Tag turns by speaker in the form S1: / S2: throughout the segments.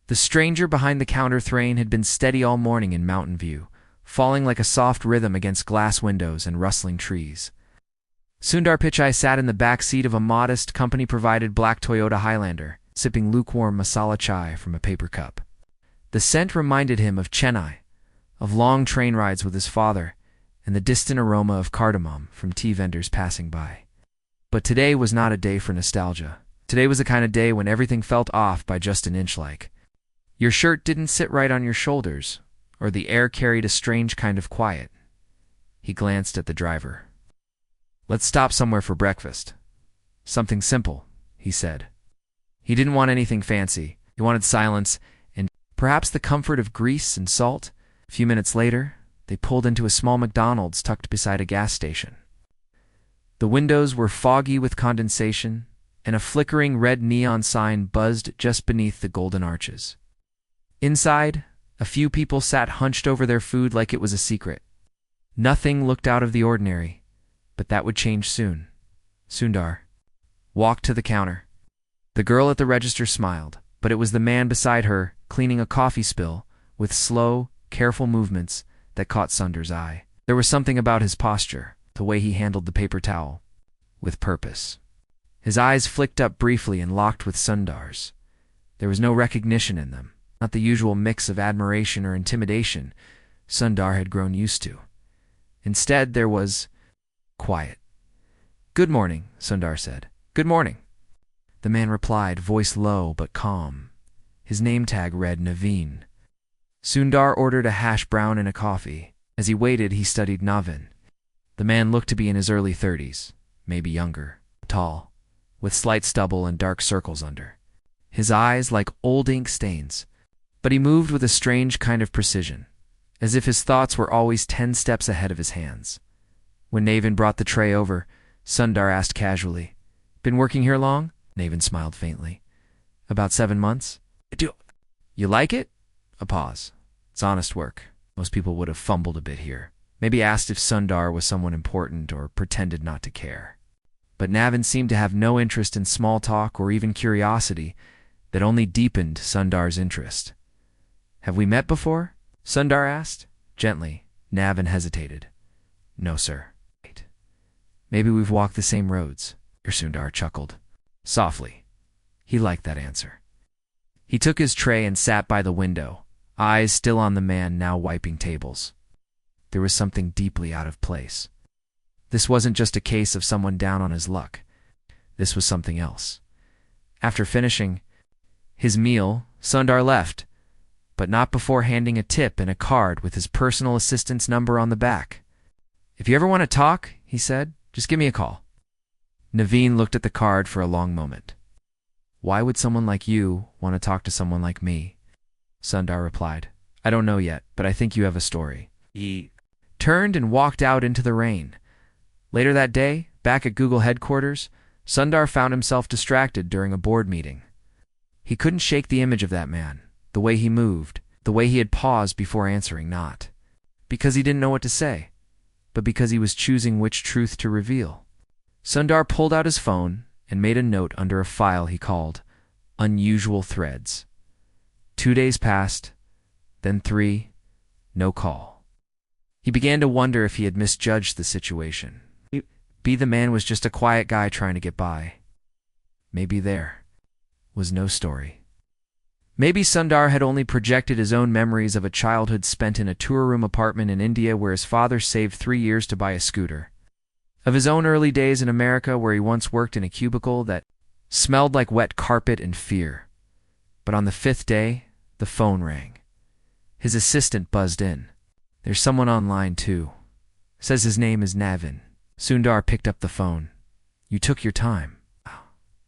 S1: The stranger behind the counter Thrain had been steady all morning in Mountain View, falling like a soft rhythm against glass windows and rustling trees. Sundar Pichai sat in the back seat of a modest, company-provided black Toyota Highlander, sipping lukewarm masala chai from a paper cup. The scent reminded him of Chennai, of long train rides with his father, and the distant aroma of cardamom from tea vendors passing by. But today was not a day for nostalgia. Today was the kind of day when everything felt off by just an inch like. Your shirt didn't sit right on your shoulders, or the air carried a strange kind of quiet. He glanced at the driver. "Let's stop somewhere for breakfast. Something simple," he said. He didn't want anything fancy. He wanted silence and perhaps the comfort of grease and salt. A few minutes later, they pulled into a small McDonald's tucked beside a gas station. The windows were foggy with condensation, and a flickering red neon sign buzzed just beneath the golden arches. Inside, a few people sat hunched over their food like it was a secret. Nothing looked out of the ordinary, but that would change soon. Sundar walked to the counter. The girl at the register smiled, but it was the man beside her, cleaning a coffee spill, with slow, careful movements, that caught Sundar's eye. There was something about his posture, the way he handled the paper towel, with purpose. His eyes flicked up briefly and locked with Sundar's. There was no recognition in them, not the usual mix of admiration or intimidation Sundar had grown used to. Instead, there was quiet. "Good morning," Sundar said. "Good morning." The man replied, voice low but calm. His name tag read Naveen. Sundar ordered a hash brown and a coffee. As he waited, he studied Navin. The man looked to be in his early 30s, maybe younger, tall, with slight stubble and dark circles under. His eyes like old ink stains, but he moved with a strange kind of precision, as if his thoughts were always 10 steps ahead of his hands. When Navin brought the tray over, Sundar asked casually, "Been working here long?" Navin smiled faintly. "About 7 months." "You like it?" A pause. "It's honest work." Most people would have fumbled a bit here. Maybe asked if Sundar was someone important or pretended not to care. But Navin seemed to have no interest in small talk or even curiosity that only deepened Sundar's interest. "Have we met before?" Sundar asked. Gently, Navin hesitated. "No, sir." "Wait. Maybe we've walked the same roads." Sundar chuckled. Softly. He liked that answer. He took his tray and sat by the window, eyes still on the man now wiping tables. There was something deeply out of place. This wasn't just a case of someone down on his luck. This was something else. After finishing his meal, Sundar left, but not before handing a tip and a card with his personal assistant's number on the back. "If you ever want to talk," he said, "just give me a call." Naveen looked at the card for a long moment. "Why would someone like you want to talk to someone like me?" Sundar replied, "I don't know yet, but I think you have a story." He turned and walked out into the rain. Later that day, back at Google headquarters, Sundar found himself distracted during a board meeting. He couldn't shake the image of that man, the way he moved, the way he had paused before answering, not because he didn't know what to say, but because he was choosing which truth to reveal. Sundar pulled out his phone and made a note under a file he called Unusual Threads. 2 days passed, then 3, no call. He began to wonder if he had misjudged the situation. Maybe the man was just a quiet guy trying to get by. Maybe there was no story. Maybe Sundar had only projected his own memories of a childhood spent in a tour-room apartment in India where his father saved 3 years to buy a scooter. Of his own early days in America where he once worked in a cubicle that smelled like wet carpet and fear. But on the 5th day, the phone rang. His assistant buzzed in. "There's someone online too. Says his name is Navin." Sundar picked up the phone. "You took your time.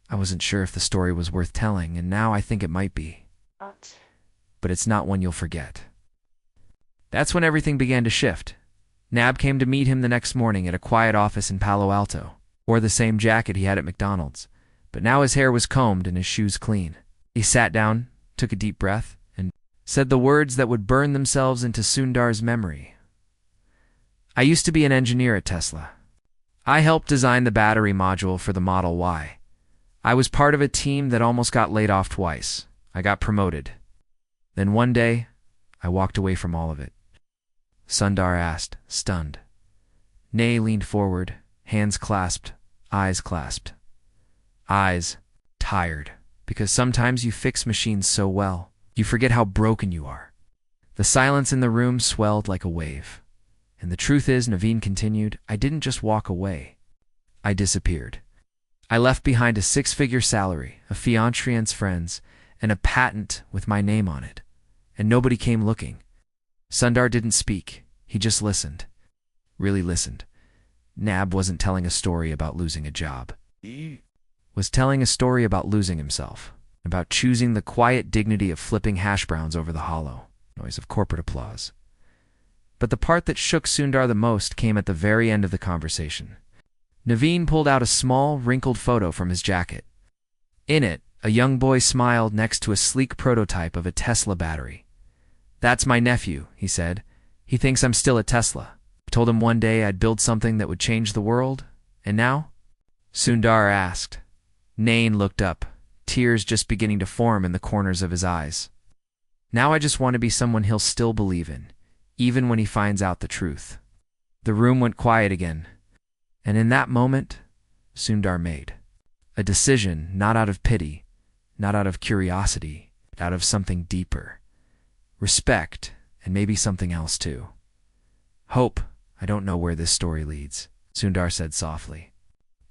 S1: I wasn't sure if the story was worth telling, and now I think it might be. But it's not one you'll forget." That's when everything began to shift. Nab came to meet him the next morning at a quiet office in Palo Alto. Wore the same jacket he had at McDonald's, but now his hair was combed and his shoes clean. He sat down, took a deep breath, and said the words that would burn themselves into Sundar's memory. "I used to be an engineer at Tesla. I helped design the battery module for the Model Y. I was part of a team that almost got laid off twice. I got promoted. Then one day, I walked away from all of it. Sundar asked, stunned. Nay leaned forward, hands clasped, eyes clasped. Eyes tired, because sometimes you fix machines so well, you forget how broken you are. The silence in the room swelled like a wave. And the truth is, Naveen continued, I didn't just walk away. I disappeared. I left behind a 6-figure salary, a fiancé and friends, and a patent with my name on it. And nobody came looking. Sundar didn't speak. He just listened. Really listened. Nab wasn't telling a story about losing a job. He was telling a story about losing himself, about choosing the quiet dignity of flipping hash browns over the hollow noise of corporate applause. But the part that shook Sundar the most came at the very end of the conversation. Naveen pulled out a small, wrinkled photo from his jacket. In it, a young boy smiled next to a sleek prototype of a Tesla battery. That's my nephew, he said. He thinks I'm still at Tesla. I told him one day I'd build something that would change the world. And now? Sundar asked. Nain looked up, tears just beginning to form in the corners of his eyes. Now I just want to be someone he'll still believe in, even when he finds out the truth. The room went quiet again. And in that moment, Sundar made a decision not out of pity, not out of curiosity, but out of something deeper. Respect, and maybe something else too. Hope. I don't know where this story leads, Sundar said softly.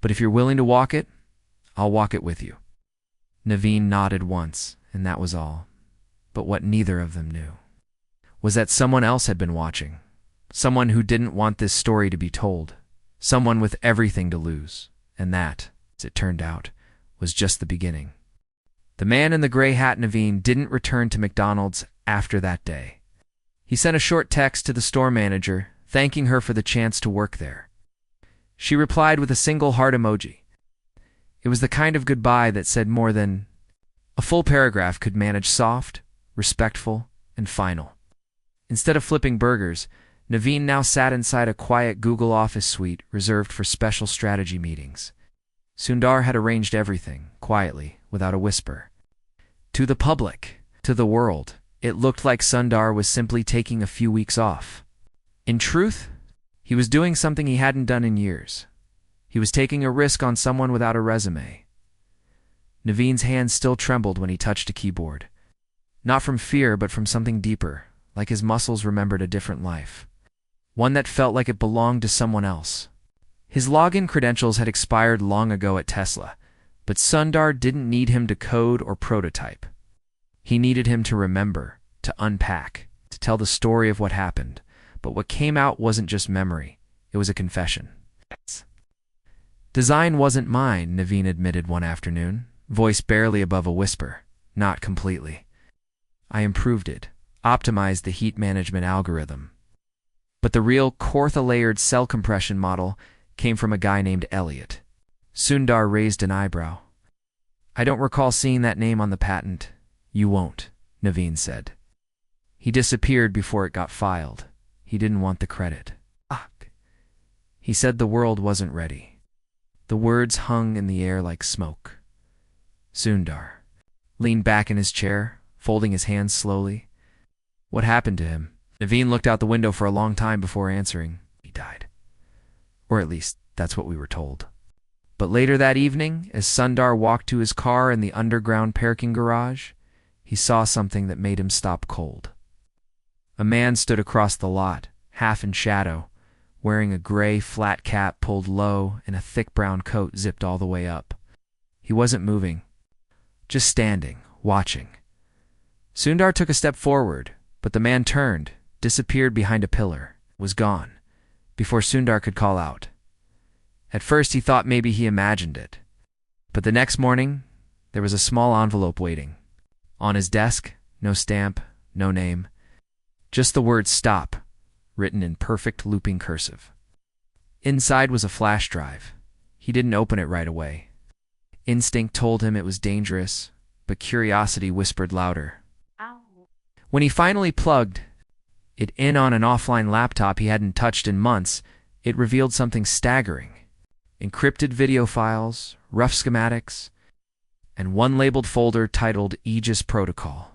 S1: But if you're willing to walk it, I'll walk it with you. Naveen nodded once, and that was all. But what neither of them knew was that someone else had been watching. Someone who didn't want this story to be told. Someone with everything to lose. And that, as it turned out, was just the beginning. The man in the gray hat, Naveen, didn't return to McDonald's after that day. He sent a short text to the store manager, thanking her for the chance to work there. She replied with a single heart emoji. It was the kind of goodbye that said more than a full paragraph could manage: soft, respectful, and final. Instead of flipping burgers, Naveen now sat inside a quiet Google Office suite reserved for special strategy meetings. Sundar had arranged everything, quietly, without a whisper. To the public, to the world, it looked like Sundar was simply taking a few weeks off. In truth, he was doing something he hadn't done in years. He was taking a risk on someone without a resume. Naveen's hands still trembled when he touched a keyboard. Not from fear, but from something deeper, like his muscles remembered a different life. One that felt like it belonged to someone else. His login credentials had expired long ago at Tesla, but Sundar didn't need him to code or prototype. He needed him to remember, to unpack, to tell the story of what happened. But what came out wasn't just memory, it was a confession. Design wasn't mine, Naveen admitted one afternoon, voice barely above a whisper. Not completely. I improved it, optimized the heat management algorithm. But the real Cortha-layered cell compression model came from a guy named Elliot. Sundar raised an eyebrow. I don't recall seeing that name on the patent. You won't, Naveen said. He disappeared before it got filed. He didn't want the credit. He said the world wasn't ready. The words hung in the air like smoke. Sundar leaned back in his chair, folding his hands slowly. What happened to him? Naveen looked out the window for a long time before answering. He died. Or at least, that's what we were told. But later that evening, as Sundar walked to his car in the underground parking garage, he saw something that made him stop cold. A man stood across the lot, half in shadow, wearing a gray flat cap pulled low and a thick brown coat zipped all the way up. He wasn't moving, just standing, watching. Sundar took a step forward, but the man turned, disappeared behind a pillar, was gone, before Sundar could call out. At first he thought maybe he imagined it. But the next morning, there was a small envelope waiting. On his desk, no stamp, no name. Just the word "stop," written in perfect looping cursive. Inside was a flash drive. He didn't open it right away. Instinct told him it was dangerous, but curiosity whispered louder. Ow. When he finally plugged it in on an offline laptop he hadn't touched in months, it revealed something staggering. Encrypted video files, rough schematics, and one labeled folder titled Aegis Protocol.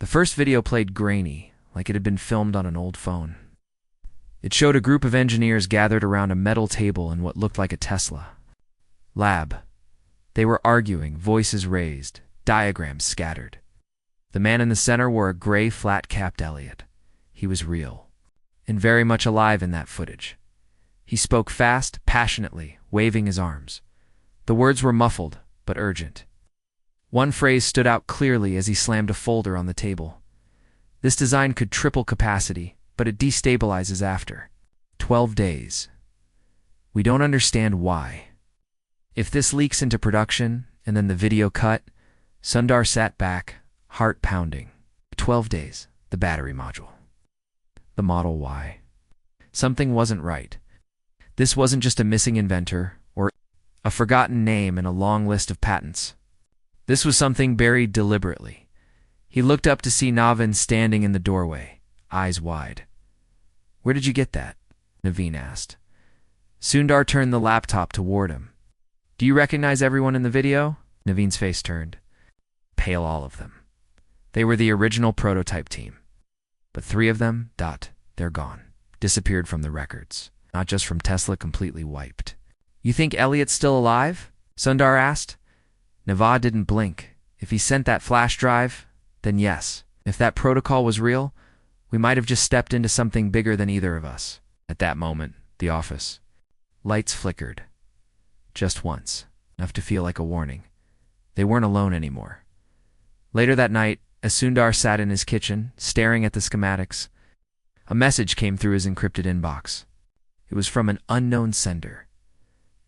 S1: The first video played grainy, like it had been filmed on an old phone. It showed a group of engineers gathered around a metal table in what looked like a Tesla lab. They were arguing, voices raised, diagrams scattered. The man in the center wore a gray, flat-capped Elliot. He was real, and very much alive in that footage. He spoke fast, passionately, waving his arms. The words were muffled, but urgent. One phrase stood out clearly as he slammed a folder on the table. This design could triple capacity, but it destabilizes after 12 days. We don't understand why. If this leaks into production, and then the video cut, Sundar sat back, heart pounding. 12 days, the battery module. The Model Y. Something wasn't right. This wasn't just a missing inventor, or a forgotten name in a long list of patents. This was something buried deliberately. He looked up to see Navin standing in the doorway, eyes wide. "Where did you get that?" Navin asked. Sundar turned the laptop toward him. "Do you recognize everyone in the video?" Navin's face turned. Pale, all of them. They were the original prototype team. But 3 of them, they're gone. Disappeared from the records. Not just from Tesla, completely wiped. "You think Elliot's still alive?" Sundar asked. Navad didn't blink. If he sent that flash drive, then yes. If that protocol was real, we might have just stepped into something bigger than either of us. At that moment, the office. Lights flickered. Just once, enough to feel like a warning. They weren't alone anymore. Later that night, as Sundar sat in his kitchen, staring at the schematics, a message came through his encrypted inbox. It was from an unknown sender.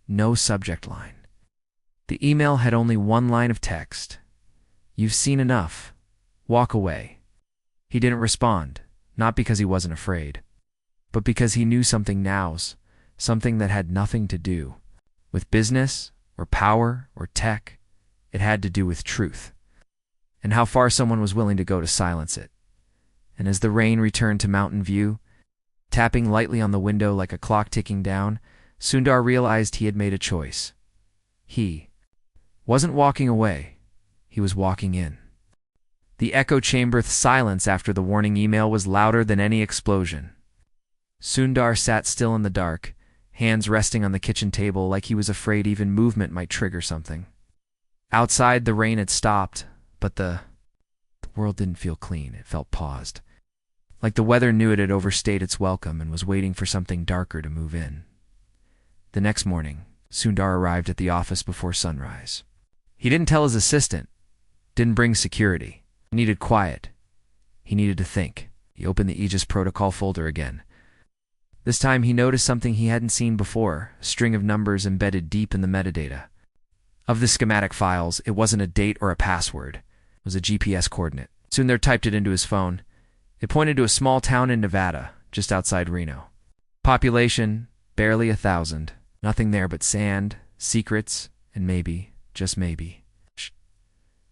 S1: No subject line. The email had only one line of text. "You've seen enough. Walk away." He didn't respond, not because he wasn't afraid, but because he knew something something that had nothing to do with business or power or tech. It had to do with truth, and how far someone was willing to go to silence it. And as the rain returned to Mountain View, tapping lightly on the window like a clock ticking down, Sundar realized he had made a choice. He wasn't walking away. He was walking in. The echo chamber silence after the warning email was louder than any explosion. Sundar sat still in the dark, hands resting on the kitchen table like he was afraid even movement might trigger something. Outside, the rain had stopped, but the world didn't feel clean. It felt paused. Like the weather knew it had overstayed its welcome and was waiting for something darker to move in. The next morning, Sundar arrived at the office before sunrise. He didn't tell his assistant, didn't bring security. He needed quiet. He needed to think. He opened the Aegis protocol folder again. This time he noticed something he hadn't seen before, a string of numbers embedded deep in the metadata. Of the schematic files, it wasn't a date or a password. It was a GPS coordinate. Sundar typed it into his phone. It pointed to a small town in Nevada, just outside Reno. Population, barely 1,000. Nothing there but sand, secrets, and maybe, just maybe.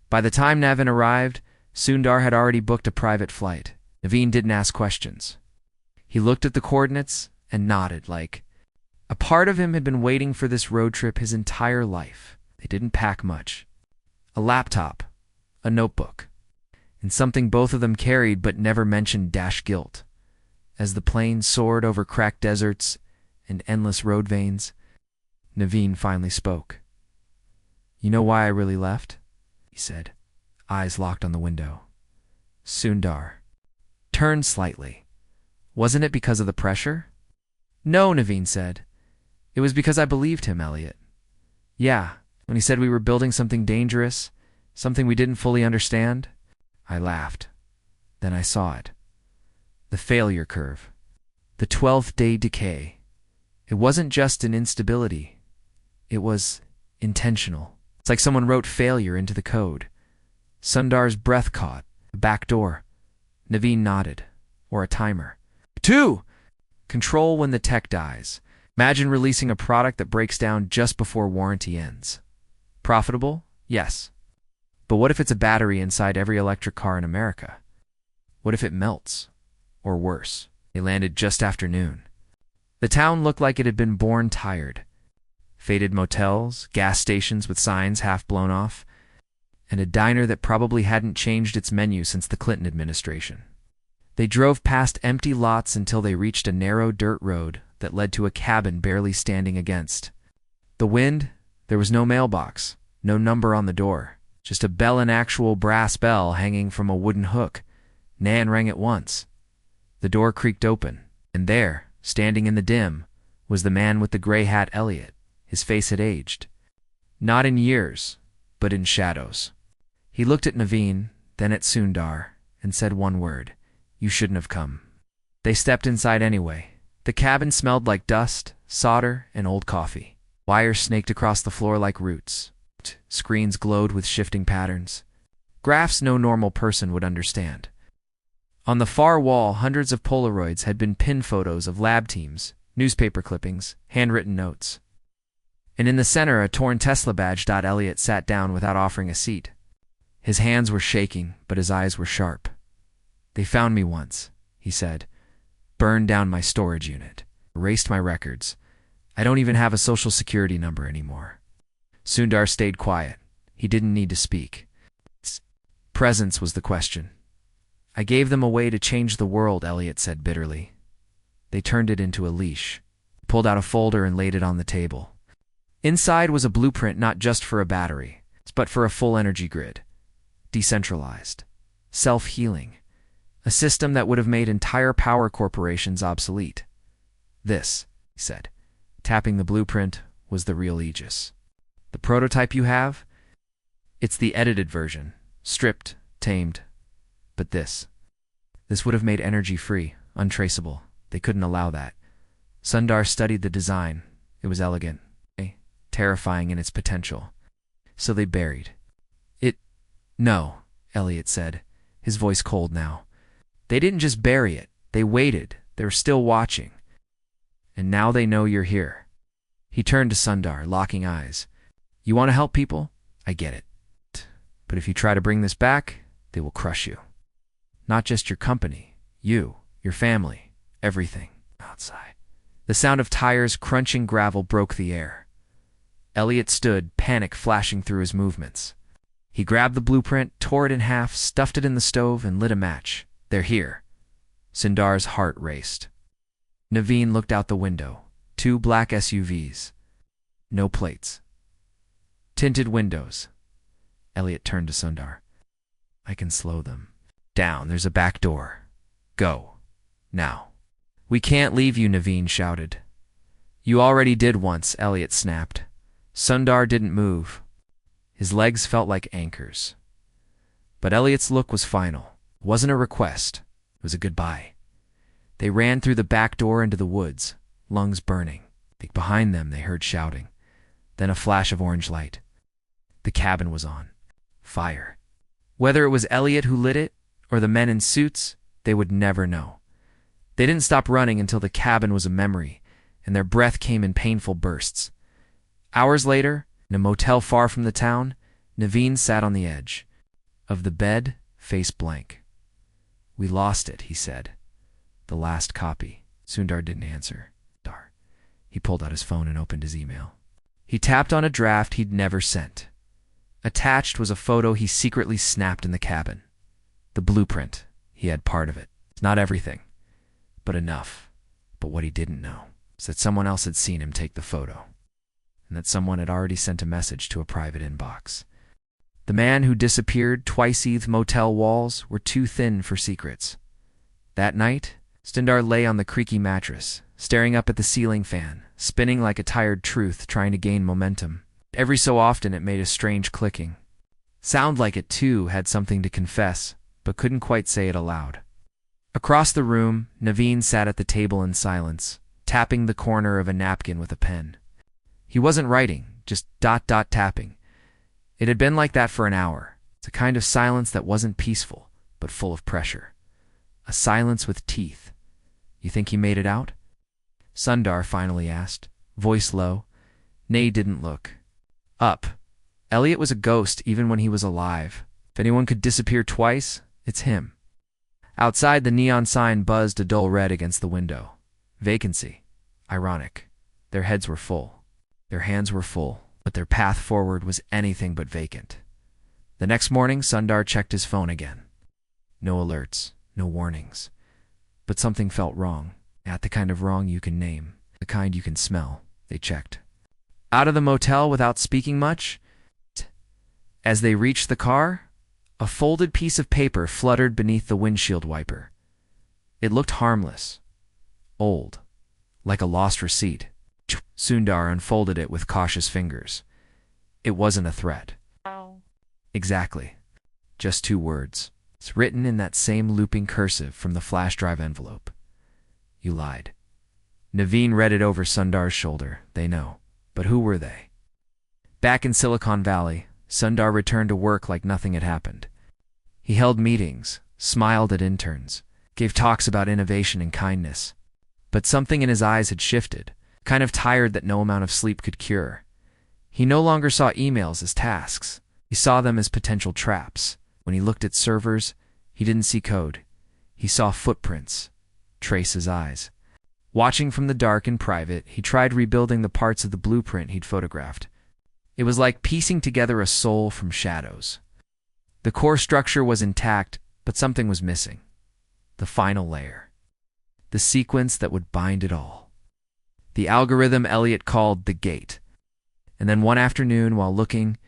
S1: By the time Navin arrived, Sundar had already booked a private flight. Navin didn't ask questions. He looked at the coordinates and nodded like a part of him had been waiting for this road trip his entire life. They didn't pack much. A laptop, a notebook, and something both of them carried but never mentioned guilt. As the plane soared over cracked deserts and endless road veins, Navin finally spoke. "You know why I really left?" he said, eyes locked on the window. Sundar turned slightly. "Wasn't it because of the pressure?" "No," Navin said. "It was because I believed him, Elliot. Yeah, when he said we were building something dangerous, something we didn't fully understand, I laughed. Then I saw it. The failure curve. The 12th day decay. It wasn't just an instability. It was intentional. It's like someone wrote failure into the code." Sundar's breath caught. A back door. Navin nodded. Or a timer. 2! Control when the tech dies. Imagine releasing a product that breaks down just before warranty ends. Profitable? Yes. But what if it's a battery inside every electric car in America? What if it melts? Or worse, they landed just after noon. The town looked like it had been born tired. Faded motels, gas stations with signs half blown off. and a diner that probably hadn't changed its menu since the Clinton administration. They drove past empty lots until they reached a narrow dirt road that led to a cabin barely standing against. The wind, there was no mailbox, no number on the door, just a bell, an actual brass bell hanging from a wooden hook. Nan rang it once. The door creaked open, and there, standing in the dim, was the man with the gray hat, Elliot. His face had aged. Not in years, but in shadows. He looked at Naveen, then at Sundar, and said one word. "You shouldn't have come." They stepped inside anyway. The cabin smelled like dust, solder, and old coffee. Wires snaked across the floor like roots. Screens glowed with shifting patterns. Graphs no normal person would understand. On the far wall, hundreds of Polaroids had been pinned, photos of lab teams, newspaper clippings, handwritten notes. And in the center, a torn Tesla badge. Elliot sat down without offering a seat. His hands were shaking, but his eyes were sharp. "They found me once," he said. "Burned down my storage unit. Erased my records. I don't even have a social security number anymore." Sundar stayed quiet. He didn't need to speak. Presence was the question. "I gave them a way to change the world," Elliot said bitterly. "They turned it into a leash." He pulled out a folder and laid it on the table. Inside was a blueprint, not just for a battery, but for a full energy grid. Decentralized. Self-healing. A system that would have made entire power corporations obsolete. "This," he said, tapping the blueprint, "was the real Aegis. The prototype you have? It's the edited version. Stripped, tamed. But this would have made energy free, untraceable. They couldn't allow that." Sundar studied the design. It was elegant, terrifying in its potential. "So they buried it?" "No," Elliot said, his voice cold now. "They didn't just bury it. They waited. They were still watching. And now they know you're here." He turned to Sundar, locking eyes. "You want to help people? I get it. But if you try to bring this back, they will crush you. Not just your company, you, your family, everything." Outside, the sound of tires crunching gravel broke the air. Elliot stood, panic flashing through his movements. He grabbed the blueprint, tore it in half, stuffed it in the stove, and lit a match. "They're here." Sundar's heart raced. Naveen looked out the window. 2 black SUVs. No plates. Tinted windows. Elliot turned to Sundar. "I can slow them down. There's a back door. Go. Now." "We can't leave you," Naveen shouted. "You already did once," Elliot snapped. Sundar didn't move. His legs felt like anchors. But Elliot's look was final. It wasn't a request. It was a goodbye. They ran through the back door into the woods, lungs burning. Behind them, they heard shouting. Then a flash of orange light. The cabin was on fire. Whether it was Elliot who lit it, or the men in suits, they would never know. They didn't stop running until the cabin was a memory, and their breath came in painful bursts. Hours later, in a motel far from the town, Naveen sat on the edge of the bed, face blank. "We lost it," he said. "The last copy." Sundar didn't answer. He pulled out his phone and opened his email. He tapped on a draft he'd never sent. Attached was a photo he secretly snapped in the cabin. The blueprint. He had part of it. Not everything, but enough. But what he didn't know was that someone else had seen him take the photo, and that someone had already sent a message to a private inbox. The man who disappeared twice-eathed motel walls were too thin for secrets. That night, Sundar lay on the creaky mattress, staring up at the ceiling fan, spinning like a tired truth trying to gain momentum. Every so often it made a strange clicking. Sound like it too had something to confess, but couldn't quite say it aloud. Across the room, Naveen sat at the table in silence, tapping the corner of a napkin with a pen. He wasn't writing, just tapping. It had been like that for an hour. It's a kind of silence that wasn't peaceful, but full of pressure. A silence with teeth. "You think he made it out?" Sundar finally asked, voice low. Nay didn't look up. Elliot was a ghost even when he was alive. If anyone could disappear twice, it's him. Outside, the neon sign buzzed a dull red against the window. Vacancy. Ironic. Their heads were full. Their hands were full, but their path forward was anything but vacant. The next morning, Sundar checked his phone again. No alerts, no warnings. But something felt wrong. Not the kind of wrong you can name, the kind you can smell. They checked. Out of the motel without speaking much. As they reached the car, a folded piece of paper fluttered beneath the windshield wiper. It looked harmless, old, like a lost receipt. Sundar unfolded it with cautious fingers. It wasn't a threat. Exactly. Just 2 words. It's written in that same looping cursive from the flash drive envelope. You lied. Naveen read it over Sundar's shoulder. They know. But who were they? Back in Silicon Valley, Sundar returned to work like nothing had happened. He held meetings, smiled at interns, gave talks about innovation and kindness. But something in his eyes had shifted, kind of tired that no amount of sleep could cure. He no longer saw emails as tasks. He saw them as potential traps. When he looked at servers, he didn't see code. He saw footprints, trace his eyes. Watching from the dark in private, he tried rebuilding the parts of the blueprint he'd photographed. It was like piecing together a soul from shadows. The core structure was intact, but something was missing. The final layer. The sequence that would bind it all. The algorithm Elliot called the gate. And then one afternoon, while looking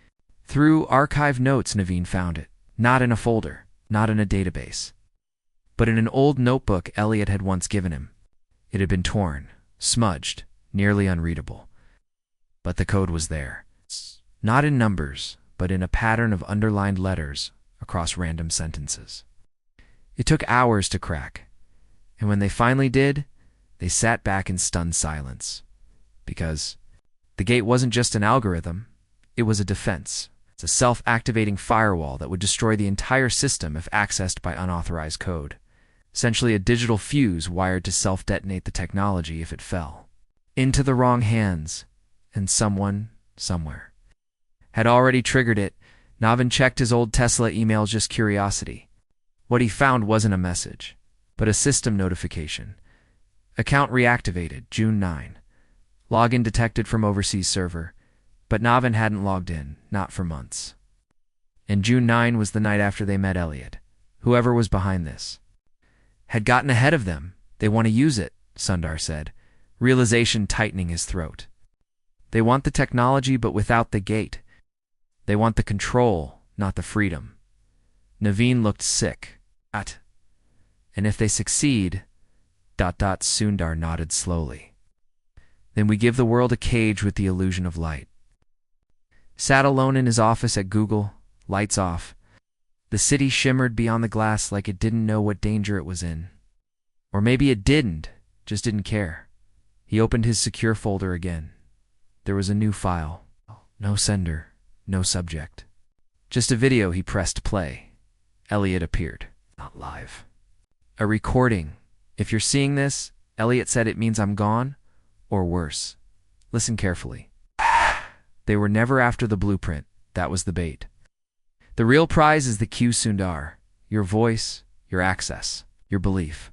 S1: through archive notes, Naveen found it. Not in a folder, not in a database, but in an old notebook Elliot had once given him. It had been torn, smudged, nearly unreadable. But the code was there. Not in numbers, but in a pattern of underlined letters across random sentences. It took hours to crack, and when they finally did, they sat back in stunned silence. Because the gate wasn't just an algorithm, it was a defense. It's a self-activating firewall that would destroy the entire system if accessed by unauthorized code. Essentially a digital fuse wired to self-detonate the technology if it fell into the wrong hands, and someone, somewhere, had already triggered it. Navin checked his old Tesla emails, just curiosity. What he found wasn't a message, but a system notification. Account reactivated, June 9. Login detected from overseas server. But Navin hadn't logged in, not for months. And June 9 was the night after they met Elliot. Whoever was behind this had gotten ahead of them. They want to use it, Sundar said, realization tightening his throat. They want the technology, but without the gate. They want the control, not the freedom. Naveen looked sick. And if they succeed, ... Sundar nodded slowly. Then we give the world a cage with the illusion of light. Sat alone in his office at Google, lights off. The city shimmered beyond the glass like it didn't know what danger it was in. Or maybe it didn't, just didn't care. He opened his secure folder again. There was a new file. No sender, no subject. Just a video. He pressed play. Elliot appeared. Not live. A recording. If you're seeing this, Elliot said, it means I'm gone, or worse. Listen carefully. They were never after the blueprint. That was the bait. The real prize is the cue, Sundar. Your voice, your access, your belief.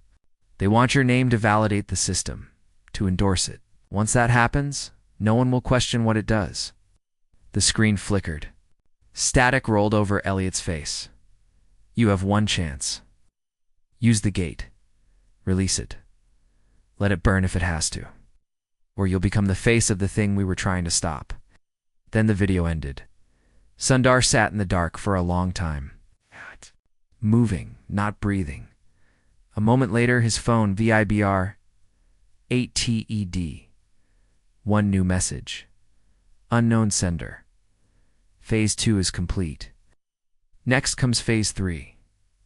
S1: They want your name to validate the system, to endorse it. Once that happens, no one will question what it does. The screen flickered. Static rolled over Elliot's face. You have one chance. Use the gate. Release it. Let it burn if it has to. Or you'll become the face of the thing we were trying to stop. Then the video ended. Sundar sat in the dark for a long time. Moving, not breathing. A moment later, his phone, VIBR, 8TED. One new message. Unknown sender. Phase 2 is complete. Next comes Phase 3.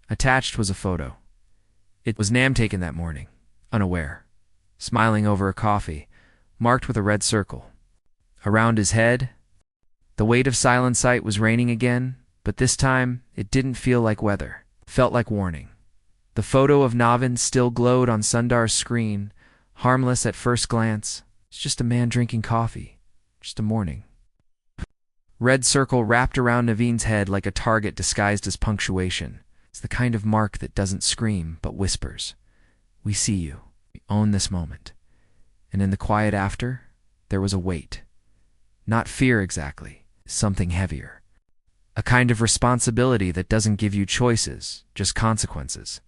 S1: Attached was a photo. It was Nam taken that morning, unaware, smiling over a coffee, marked with a red circle. Around his head, the weight of silent sight was raining again, but this time it didn't feel like weather. It felt like warning. The photo of Navin still glowed on Sundar's screen, harmless at first glance. It's just a man drinking coffee. Just a morning. Red circle wrapped around Naveen's head like a target disguised as punctuation. It's the kind of mark that doesn't scream, but whispers. We see you. We own this moment. And in the quiet after, there was a weight. Not fear exactly. Something heavier. A kind of responsibility that doesn't give you choices, just consequences.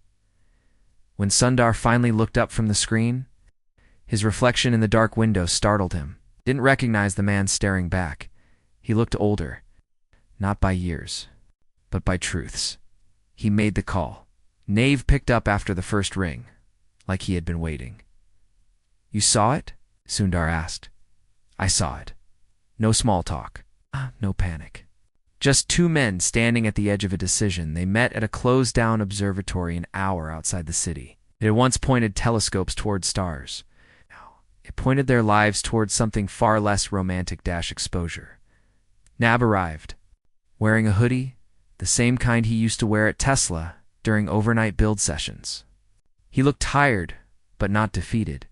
S1: When Sundar finally looked up from the screen, his reflection in the dark window startled him. He didn't recognize the man staring back. He looked older, not by years, but by truths. He made the call. Nave picked up after the first ring, like he had been waiting. "You saw it?" Sundar asked. "I saw it." No small talk. No panic. Just two men standing at the edge of a decision. They met at a closed-down observatory an hour outside the city. It had once pointed telescopes toward stars. Now, it pointed their lives towards something far less romantic exposure. Nab arrived, wearing a hoodie, the same kind he used to wear at Tesla during overnight build sessions. He looked tired, but not defeated.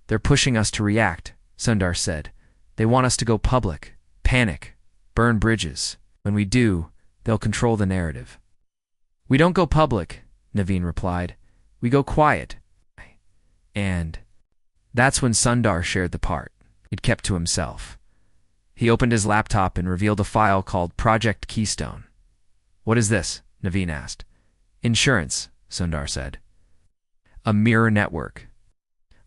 S1: "They're pushing us to react," Sundar said. "They want us to go public, panic, burn bridges. When we do, they'll control the narrative." "We don't go public," Naveen replied. "We go quiet." And that's when Sundar shared the part he'd kept to himself. He opened his laptop and revealed a file called Project Keystone. "What is this?" Naveen asked. "Insurance," Sundar said. "A mirror network.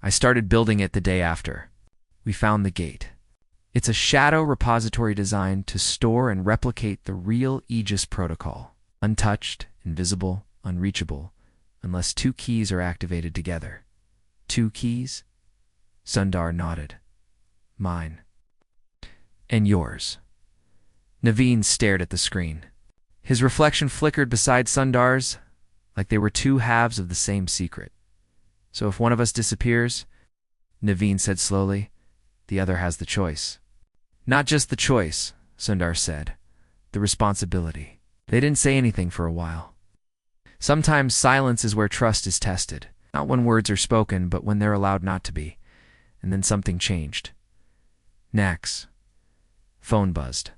S1: I started building it the day after. We found the gate. It's a shadow repository designed to store and replicate the real Aegis protocol. Untouched, invisible, unreachable, unless two keys are activated together." "Two keys?" Sundar nodded. "Mine. And yours." Naveen stared at the screen. His reflection flickered beside Sundar's, like they were two halves of the same secret. "So if one of us disappears," Naveen said slowly, "the other has the choice." "Not just the choice," Sundar said. "The responsibility." They didn't say anything for a while. Sometimes silence is where trust is tested. Not when words are spoken, but when they're allowed not to be. And then something changed. Nax. Phone buzzed.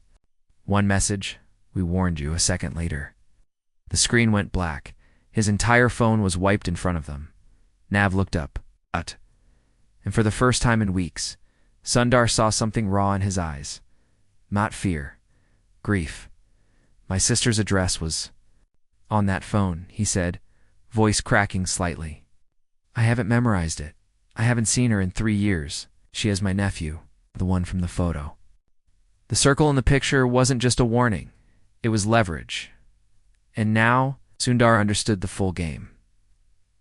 S1: "One message. We warned you," a second later. The screen went black. His entire phone was wiped in front of them. Nav looked up. And for the first time in weeks, Sundar saw something raw in his eyes. Not fear. Grief. "My sister's address was on that phone," he said, voice cracking slightly. "I haven't memorized it. I haven't seen her in 3 years. She has my nephew, the one from the photo." The circle in the picture wasn't just a warning. It was leverage. And now, Sundar understood the full game.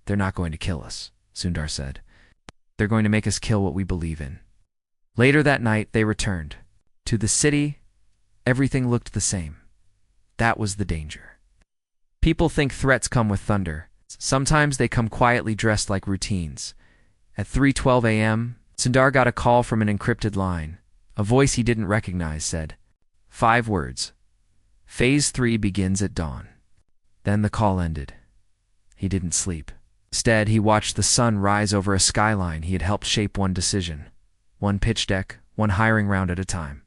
S1: "They're not going to kill us," Sundar said. "They're going to make us kill what we believe in." Later that night, they returned. To the city, everything looked the same. That was the danger. People think threats come with thunder. Sometimes they come quietly dressed like routines. At 3:12 a.m., Sundar got a call from an encrypted line. A voice he didn't recognize said, 5 words. "Phase 3 begins at dawn." Then the call ended. He didn't sleep. Instead, he watched the sun rise over a skyline he had helped shape one decision. One pitch deck, one hiring round at a time.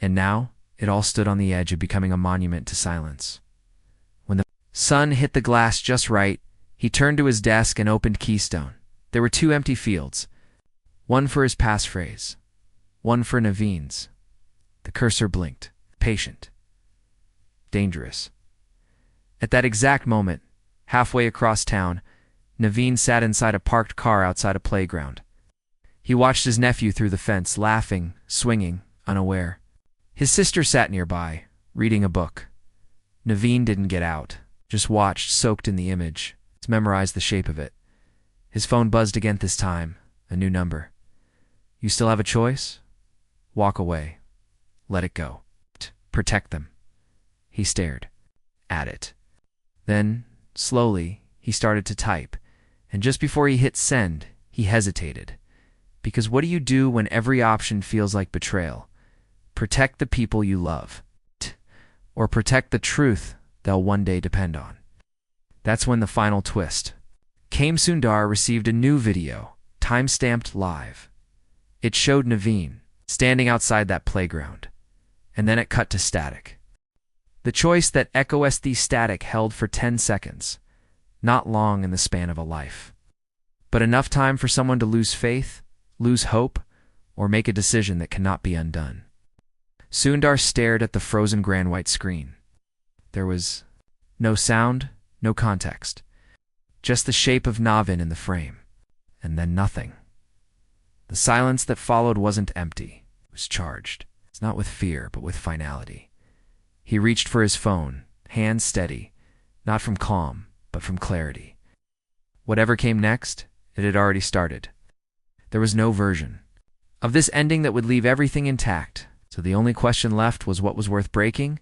S1: And now, it all stood on the edge of becoming a monument to silence. When the sun hit the glass just right, he turned to his desk and opened Keystone. There were 2 empty fields. One for his passphrase. One for Naveen's. The cursor blinked. Patient. Dangerous. At that exact moment, halfway across town, Naveen sat inside a parked car outside a playground. He watched his nephew through the fence, laughing, swinging, unaware. His sister sat nearby, reading a book. Naveen didn't get out, just watched, soaked in the image, memorized the shape of it. His phone buzzed again this time, a new number. "You still have a choice? Walk away. Let it go. Protect them." He stared at it. Then, slowly, he started to type, and just before he hit send, he hesitated. Because what do you do when every option feels like betrayal? Protect the people you love. Or protect the truth they'll one day depend on. That's when the final twist came. Sundar received a new video, time-stamped live. It showed Naveen standing outside that playground, and then it cut to static. The choice that echoed static held for 10 seconds, not long in the span of a life, but enough time for someone to lose faith, lose hope, or make a decision that cannot be undone. Sundar stared at the frozen grand white screen. There was no sound, no context. Just the shape of Navin in the frame. And then nothing. The silence that followed wasn't empty. It was charged. It's not with fear, but with finality. He reached for his phone, hands steady, not from calm, but from clarity. Whatever came next, it had already started. There was no version of this ending that would leave everything intact, so the only question left was what was worth breaking.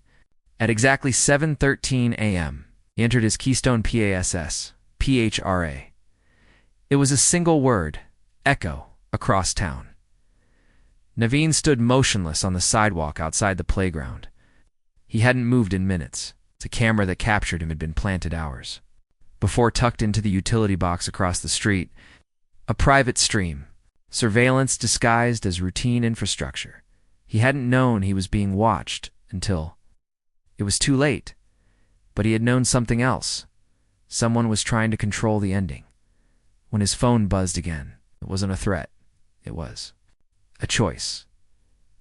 S1: At exactly 7:13 a.m., he entered his Keystone PASS, PHRA. It was a single word, echo, across town. Naveen stood motionless on the sidewalk outside the playground. He hadn't moved in minutes. The camera that captured him had been planted hours before, tucked into the utility box across the street. A private stream. Surveillance disguised as routine infrastructure. He hadn't known he was being watched until it was too late. But he had known something else. Someone was trying to control the ending. When his phone buzzed again, it wasn't a threat. It was a choice.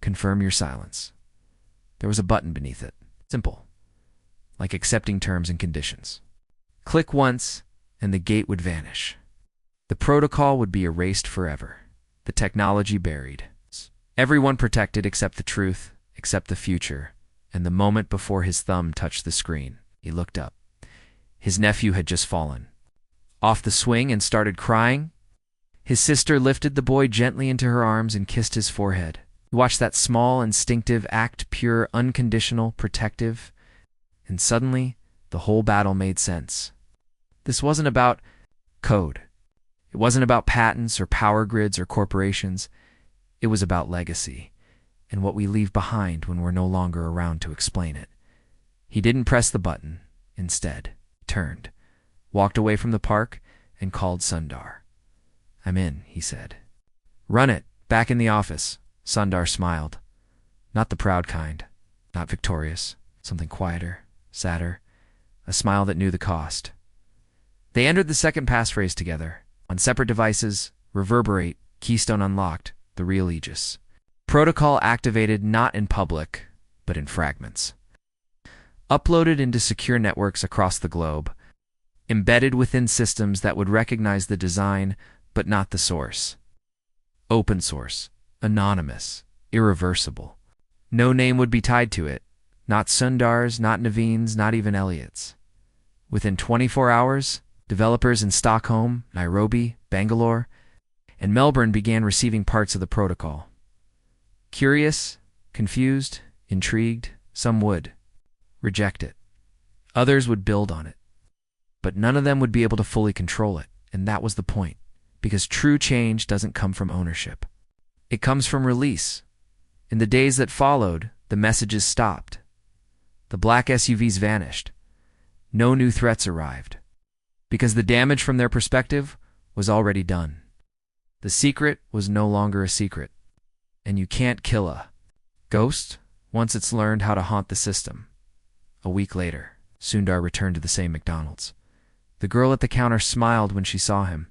S1: Confirm your silence. There was a button beneath it. Simple. Like accepting terms and conditions. Click once, and the gate would vanish. The protocol would be erased forever. The technology buried. Everyone protected except the truth, except the future. And the moment before his thumb touched the screen, he looked up. His nephew had just fallen off the swing and started crying. His sister lifted the boy gently into her arms and kissed his forehead. He watched that small, instinctive act, pure, unconditional, protective. And suddenly, the whole battle made sense. This wasn't about code. It wasn't about patents or power grids or corporations. It was about legacy and what we leave behind when we're no longer around to explain it. He didn't press the button. Instead, he turned, walked away from the park, and called Sundar. "I'm in," he said. "Run it. Back in the office." Sundar smiled. Not the proud kind. Not victorious. Something quieter, sadder. A smile that knew the cost. They entered the second passphrase together. On separate devices, Reverberate, Keystone unlocked, the real Aegis. Protocol activated not in public, but in fragments. Uploaded into secure networks across the globe. Embedded within systems that would recognize the design, but not the source. Open source. Anonymous. Irreversible. No name would be tied to it. Not Sundar's, not Naveen's, not even Elliot's. Within 24 hours, developers in Stockholm, Nairobi, Bangalore, and Melbourne began receiving parts of the protocol. Curious, confused, intrigued, some would reject it. Others would build on it. But none of them would be able to fully control it, and that was the point, because true change doesn't come from ownership. It comes from release. In the days that followed, the messages stopped. The black SUVs vanished. No new threats arrived, because the damage from their perspective was already done. The secret was no longer a secret, and you can't kill a ghost once it's learned how to haunt the system. A week later, Sundar returned to the same McDonald's. The girl at the counter smiled when she saw him.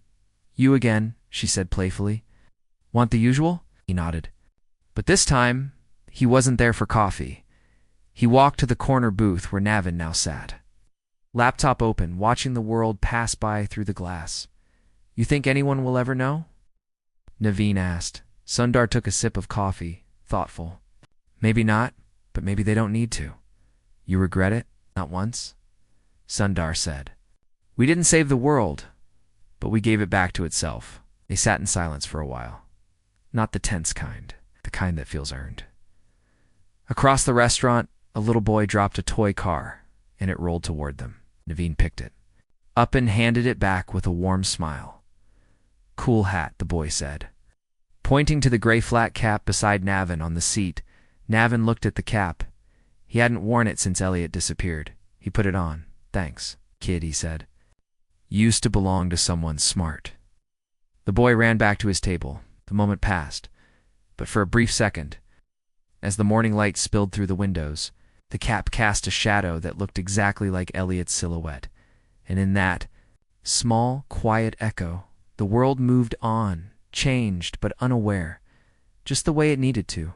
S1: "You again," she said playfully. "Want the usual?" He nodded. But this time, he wasn't there for coffee. He walked to the corner booth where Navin now sat. Laptop open, watching the world pass by through the glass. "You think anyone will ever know?" Naveen asked. Sundar took a sip of coffee, thoughtful. "Maybe not, but maybe they don't need to." "You regret it? Not once?" Sundar said. "We didn't save the world, but we gave it back to itself." They sat in silence for a while. Not the tense kind, the kind that feels earned. Across the restaurant, a little boy dropped a toy car, and it rolled toward them. Naveen picked it up and handed it back with a warm smile. "Cool hat," the boy said. Pointing to the gray flat cap beside Navin on the seat, Navin looked at the cap. He hadn't worn it since Elliot disappeared. He put it on. "Thanks, kid," he said. "Used to belong to someone smart." The boy ran back to his table. The moment passed, but for a brief second, as the morning light spilled through the windows, the cap cast a shadow that looked exactly like Elliot's silhouette. And in that small, quiet echo, the world moved on, changed but unaware, just the way it needed to.